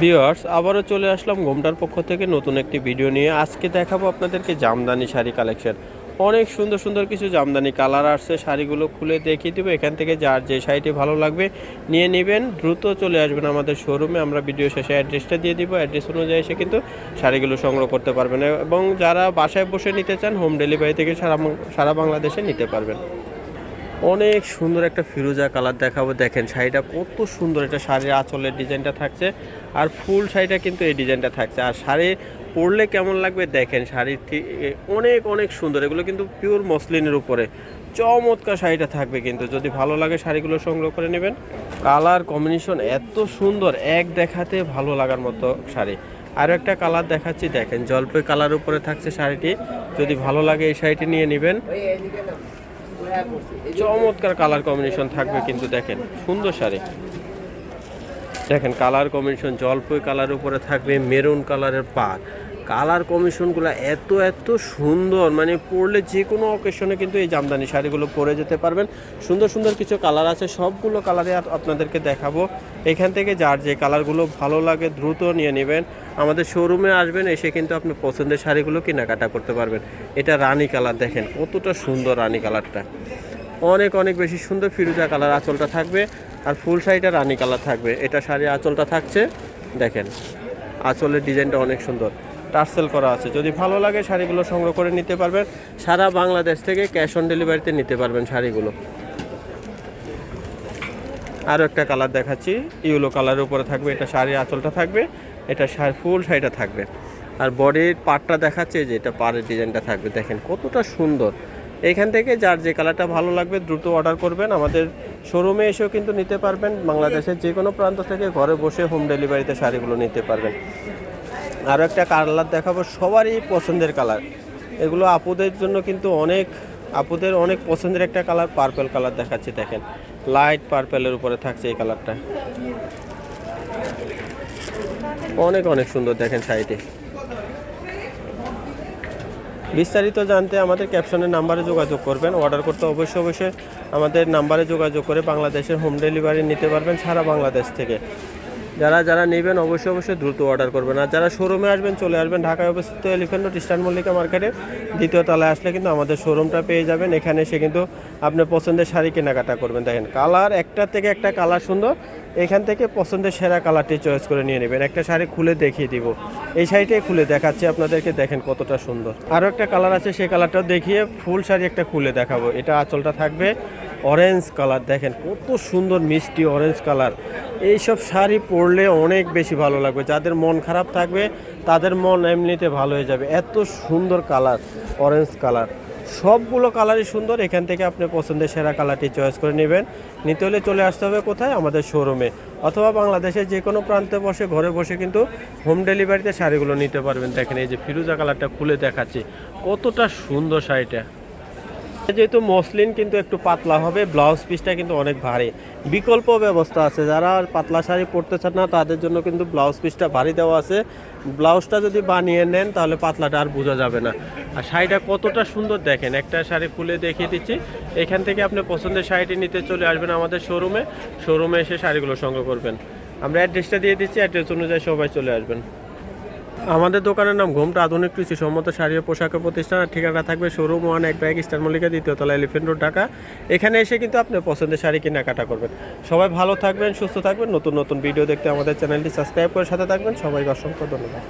Viewers আবারও চলে আসলাম ঘোমটার পক্ষ থেকে নতুন একটি ভিডিও নিয়ে। আজকে দেখাবো আপনাদেরকে জামদানি শাড়ি কালেকশন। অনেক সুন্দর সুন্দর কিছু জামদানি কালার আসছে, শাড়িগুলো খুলে দেখিয়ে দেবো। এখান থেকে যার যে শাড়িটি ভালো লাগবে নিয়ে নেবেন, দ্রুত চলে আসবেন আমাদের শোরুমে। আমরা ভিডিও শেষে অ্যাড্রেসটা দিয়ে দিব, অ্যাড্রেস অনুযায়ী এসে কিন্তু শাড়িগুলো সংগ্রহ করতে পারবেন এবং যারা বাসায় বসে নিতে চান হোম ডেলিভারি থেকে সারা বাংলাদেশে নিতে পারবেন। অনেক সুন্দর একটা ফিরোজা কালার দেখাবো। দেখেন শাড়িটা কত সুন্দর, এটা শাড়ির আঁচলের ডিজাইনটা থাকছে আর ফুল শাড়িটা কিন্তু এই ডিজাইনটা থাকছে। আর শাড়ি পরলে কেমন লাগবে দেখেন, শাড়ির অনেক অনেক সুন্দর। এগুলো কিন্তু পিওর মসলিনের উপরে চমৎকার শাড়িটা থাকবে কিন্তু। যদি ভালো লাগে শাড়িগুলো সংগ্রহ করে নেবেন। কালার কম্বিনেশন এত সুন্দর, এক দেখাতে ভালো লাগার মতো শাড়ি। আরও একটা কালার দেখাচ্ছি, দেখেন জলপাই কালার উপরে থাকছে শাড়িটি। যদি ভালো লাগে এই শাড়িটি নিয়ে নেবেন। চমৎকার কালার কম্বিনেশন থাকবে কিন্তু। দেখেন সুন্দর শাড়ি, দেখেন কালার কম্বিনেশন জলপাই কালার উপরে থাকবে মেরুন কালারের পাড়। কালার কম্বিনেশনগুলো এত এত সুন্দর, মানে পরলে যে কোনো অকেশনে কিন্তু এই জামদানি শাড়িগুলো পরে যেতে পারবেন। সুন্দর সুন্দর কিছু কালার আছে, সবগুলো কালারে আপনাদেরকে দেখাবো। এখান থেকে যার যে কালারগুলো ভালো লাগে দ্রুত নিয়ে নেবেন। আমাদের শোরুমে আসবেন, এসে কিন্তু আপনি পছন্দের শাড়িগুলো কেনাকাটা করতে পারবেন। এটা রানী কালার, দেখেন কতটা সুন্দর রানী কালারটা, অনেক অনেক বেশি সুন্দর। ফিরোজা কালার আঁচলটা থাকবে আর ফুল শাড়িটা রানী কালার থাকবে। এটা শাড়ির আঁচলটা থাকছে, দেখেন আঁচলের ডিজাইনটা অনেক সুন্দর, টার্সেল করা আছে। যদি ভালো লাগে শাড়িগুলো সংগ্রহ করে নিতে পারবেন। সারা বাংলাদেশ থেকে ক্যাশ অন ডেলিভারিতে নিতে পারবেন শাড়িগুলো। আরও একটা কালার দেখাচ্ছি, ইয়েলো কালারের উপরে থাকবে। এটা শাড়ির আঁচলটা থাকবে, এটা ফুল শাড়িটা থাকবে। আর বডির পাড়টা দেখাচ্ছে, যে এটা পাড়ের ডিজাইনটা থাকবে। দেখেন কতটা সুন্দর। এইখান থেকে যার যে কালারটা ভালো লাগবে দ্রুত অর্ডার করবেন। আমাদের শোরুমে এসেও কিন্তু নিতে পারবেন। বাংলাদেশের যে কোনো প্রান্ত থেকে ঘরে বসে হোম ডেলিভারিতে শাড়িগুলো নিতে পারবেন। আরও একটা কালার দেখাবো, সবারই পছন্দের কালার। এগুলো আপুদের জন্য কিন্তু আপুদের অনেক পছন্দের একটা কালার, পার্পল কালার দেখাচ্ছি। দেখেন লাইট পার্পেলের উপরে থাকছে এই কালারটা, অনেক অনেক সুন্দর। দেখেন শাড়িটি। বিস্তারিত জানতে আমাদের ক্যাপশনের নাম্বারে যোগাযোগ করবেন। অর্ডার করতে অবশ্যই আমাদের নাম্বারে যোগাযোগ করে বাংলাদেশের হোম ডেলিভারি নিতে পারবেন সারা বাংলাদেশ থেকে। যারা নেবেন অবশ্যই দ্রুত অর্ডার করবেন। আর যারা শোরুমে আসবেন, চলে আসবেন ঢাকায় অবস্থিত এলিফ্যান্ট রোড ইস্টার্ন মল্লিকা মার্কেটে দ্বিতীয় তলায় আসলে কিন্তু আমাদের শোরুমটা পেয়ে যাবেন। এখানে এসে কিন্তু আপনার পছন্দের শাড়ি কেনাকাটা করবেন। দেখেন কালার একটা থেকে একটা কালার সুন্দর। এখান থেকে পছন্দের সেরা কালারটি চয়েস করে নিয়ে নেবেন। একটা শাড়ি খুলে দেখিয়ে দিব, এই শাড়িটাই খুলে দেখাচ্ছি আপনাদেরকে। দেখেন কতটা সুন্দর। আরও একটা কালার আছে, সেই কালারটাও দেখিয়ে ফুল শাড়ি একটা খুলে দেখাবো। এটা আঁচলটা থাকবে অরেঞ্জ কালার। দেখেন কত সুন্দর মিষ্টি অরেঞ্জ কালার। এইসব শাড়ি পরলে অনেক বেশি ভালো লাগবে। যাদের মন খারাপ থাকবে তাদের মন এমনিতে ভালো হয়ে যাবে। এত সুন্দর কালার অরেঞ্জ কালার, সবগুলো কালারই সুন্দর। এখান থেকে আপনি পছন্দের সেরা কালারটি চয়েস করে নেবেন। নিতে হলে চলে আসতে হবে কোথায়? আমাদের শোরুমে, অথবা বাংলাদেশের যে কোনো প্রান্তে বসে ঘরে বসে কিন্তু হোম ডেলিভারিতে শাড়িগুলো নিতে পারবেন। দেখেন এই যে ফিরোজা কালারটা খুলে দেখাচ্ছি, কতটা সুন্দর শাড়িটা। যেহেতু মসলিন কিন্তু একটু পাতলা হবে, ব্লাউজ পিসটা কিন্তু অনেক ভারী। বিকল্প ব্যবস্থা আছে, যারা পাতলা শাড়ি পরতে চান না তাদের জন্য কিন্তু ব্লাউজ পিসটা ভারী দেওয়া আছে। ব্লাউজটা যদি বানিয়ে নেন তাহলে পাতলাটা আর বোঝা যাবে না। আর শাড়িটা কতটা সুন্দর দেখেন, একটা শাড়ি খুলে দেখিয়ে দিচ্ছি। এখান থেকে আপনি পছন্দের শাড়িটি নিতে চলে আসবেন আমাদের শোরুমে এসে শাড়িগুলো সংগ্রহ করবেন। আমরা অ্যাড্রেসটা দিয়ে দিচ্ছি, অ্যাড্রেস অনুযায়ী সবাই চলে আসবেন। আমাদের দোকানের নাম ঘোমটা আধুনিক কৃষি সম্মত শাড়ি ও পোশাকের প্রতিষ্ঠান। ঠিকানা থাকবে শোরুম 1 এক ব্যাগ ইস্টার্ন মল্লিকা দ্বিতীয় তলা এলিফ্যান্ট রোড ঢাকা। এখানে এসে কিন্তু আপনি পছন্দের শাড়ি কেনাকাটা করবেন। সবাই ভালো থাকবেন, সুস্থ থাকবেন। নতুন নতুন ভিডিও দেখতে আমাদের চ্যানেলটি সাবস্ক্রাইব করে সাথে থাকবেন। সবাইকে অসংখ্য ধন্যবাদ।